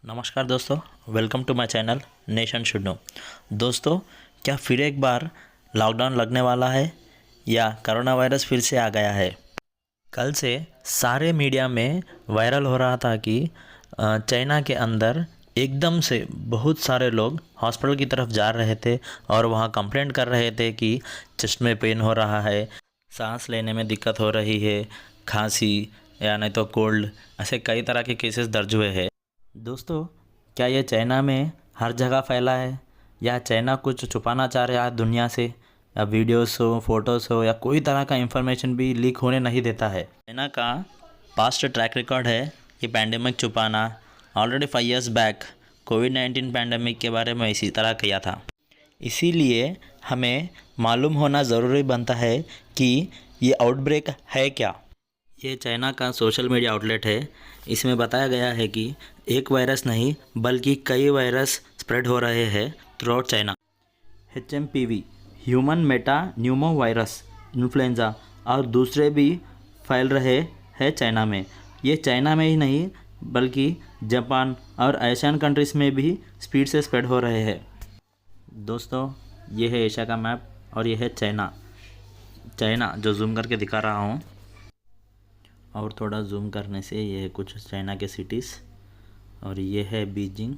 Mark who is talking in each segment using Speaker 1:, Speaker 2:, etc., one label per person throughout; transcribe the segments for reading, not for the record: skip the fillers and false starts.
Speaker 1: नमस्कार दोस्तों, welcome to my channel nation should know. दोस्तों, क्या फिर एक बार लॉकडाउन लगने वाला है या कोरोना वायरस फिर से आ गया है? कल से सारे मीडिया में वायरल हो रहा था कि चाइना के अंदर एकदम से बहुत सारे लोग हॉस्पिटल की तरफ जा रहे थे और वहाँ कंप्लेंट कर रहे थे कि चेस्ट में पेन हो रहा है, सांस लेने में दिक्कत हो रही है, खांसी या नहीं तो कोल्ड, ऐसे कई तरह के केसेस दर्ज हुए हैं। दोस्तों, क्या ये चाइना में हर जगह फैला है या चाइना कुछ छुपाना चाह रहा है दुनिया से, या वीडियोस हो, फोटोज़ हो, या कोई तरह का इंफॉर्मेशन भी लीक होने नहीं देता है? चाइना का पास्ट ट्रैक रिकॉर्ड है ये पैंडेमिक छुपाना। ऑलरेडी 5 इयर्स बैक कोविड-19 पैंडेमिक के बारे में इसी तरह किया था। इसीलिए हमें मालूम होना ज़रूरी बनता है कि ये आउटब्रेक है क्या। ये चाइना का सोशल मीडिया आउटलेट है। इसमें बताया गया है कि एक वायरस नहीं बल्कि कई वायरस स्प्रेड हो रहे हैं through out China. HMPV human Meta Numa virus influenza और दूसरे भी फैल रहे हैं चाइना में। ये चाइना में ही नहीं बल्कि जापान और एशियन कंट्रीज़ में भी स्पीड से स्प्रेड हो रहे हैं। दोस्तों, ये है एशिया का मैप और ये है चाइना जो जूम करके दिखा रहा हूँ, और थोड़ा जूम करने से ये है कुछ चाइना के सिटीज़, और ये है बीजिंग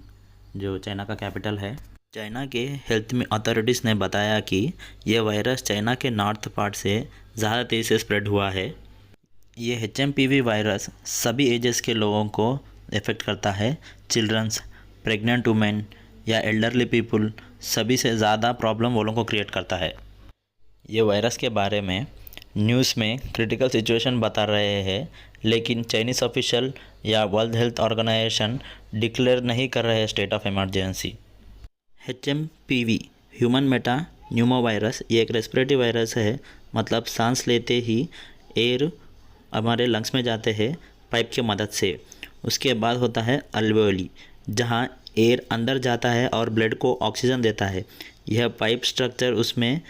Speaker 1: जो चाइना का कैपिटल है। चाइना के हेल्थ में अथॉरिटीज़ ने बताया कि ये वायरस चाइना के नॉर्थ पार्ट से ज़्यादा तेज़ी से स्प्रेड हुआ है। ये HMPV वायरस सभी एजेस के लोगों को इफ़ेक्ट करता है। चिल्ड्रंस, प्रेग्नेंट वुमेन या एल्डरली पीपल, सभी से ज़्यादा प्रॉब्लम वो लोगों को क्रिएट करता है। ये वायरस के बारे में न्यूज़ में क्रिटिकल सिचुएशन बता रहे हैं, लेकिन चाइनीज़ ऑफिशियल या वर्ल्ड हेल्थ ऑर्गेनाइजेशन डिक्लेयर नहीं कर रहे state of emergency. HMPV human Meta Numa virus ये एक रेस्पिरेटरी वायरस है, मतलब सांस लेते ही एयर हमारे लंग्स में जाते हैं पाइप की मदद से। उसके बाद होता है अल्वेओली, जहाँ एयर अंदर जाता है और ब्लड को ऑक्सीजन देता है। यह पाइप स्ट्रक्चर, उसमें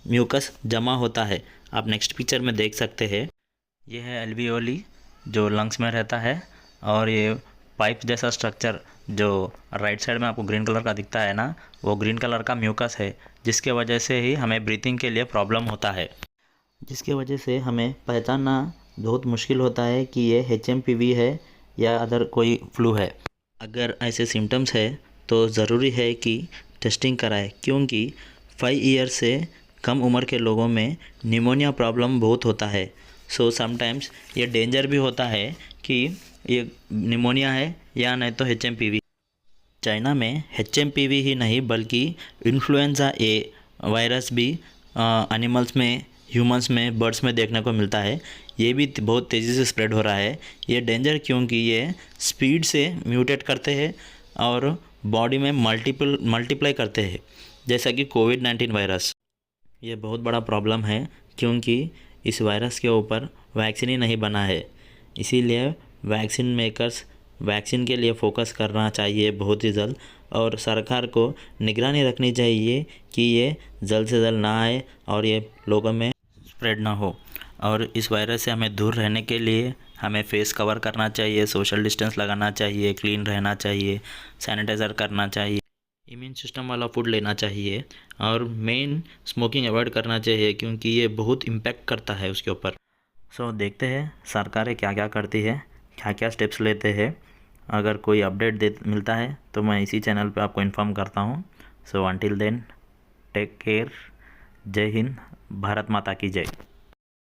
Speaker 1: म्यूकस जमा होता है। आप नेक्स्ट पिक्चर में देख सकते हैं। यह है एल्वियोली जो लंग्स में रहता है, और ये पाइप जैसा स्ट्रक्चर जो राइट साइड में आपको ग्रीन कलर का दिखता है ना, वो ग्रीन कलर का म्यूकस है, जिसके वजह से ही हमें ब्रीथिंग के लिए प्रॉब्लम होता है, जिसके वजह से हमें पहचानना बहुत मुश्किल होता है कि ये HMPV है या अदर कोई फ्लू है। अगर ऐसे सिम्टम्स है तो ज़रूरी है कि टेस्टिंग कराएं, क्योंकि 5 ईयर से कम उम्र के लोगों में निमोनिया प्रॉब्लम बहुत होता है। सो समटाइम्स ये डेंजर भी होता है कि ये निमोनिया है या नहीं तो HMPV। चाइना में HMPV ही नहीं बल्कि इन्फ्लुएंजा ए वायरस भी एनिमल्स में, ह्यूमंस में, बर्ड्स में देखने को मिलता है। ये भी बहुत तेज़ी से स्प्रेड हो रहा है। ये डेंजर क्योंकि ये स्पीड से म्यूटेट करते हैं और बॉडी में मल्टीप्लाई करते हैं, जैसा कि कोविड-19 वायरस। ये बहुत बड़ा प्रॉब्लम है क्योंकि इस वायरस के ऊपर वैक्सीन ही नहीं बना है। इसीलिए वैक्सीन मेकर्स वैक्सीन के लिए फ़ोकस करना चाहिए बहुत ही जल्द, और सरकार को निगरानी रखनी चाहिए कि ये जल्द से जल्द ना आए और ये लोगों में स्प्रेड ना हो। और इस वायरस से हमें दूर रहने के लिए हमें फेस कवर करना चाहिए, सोशल डिस्टेंस लगाना चाहिए, क्लीन रहना चाहिए, सैनिटाइज़र करना चाहिए, इम्यून सिस्टम वाला फूड लेना चाहिए, और मेन स्मोकिंग अवॉइड करना चाहिए क्योंकि ये बहुत इम्पैक्ट करता है उसके ऊपर। सो देखते हैं सरकारें क्या क्या करती है, क्या क्या स्टेप्स लेते हैं। अगर कोई अपडेट मिलता है तो मैं इसी चैनल पे आपको इन्फॉर्म करता हूँ। So until then, take care. जय हिंद, भारत माता की जय।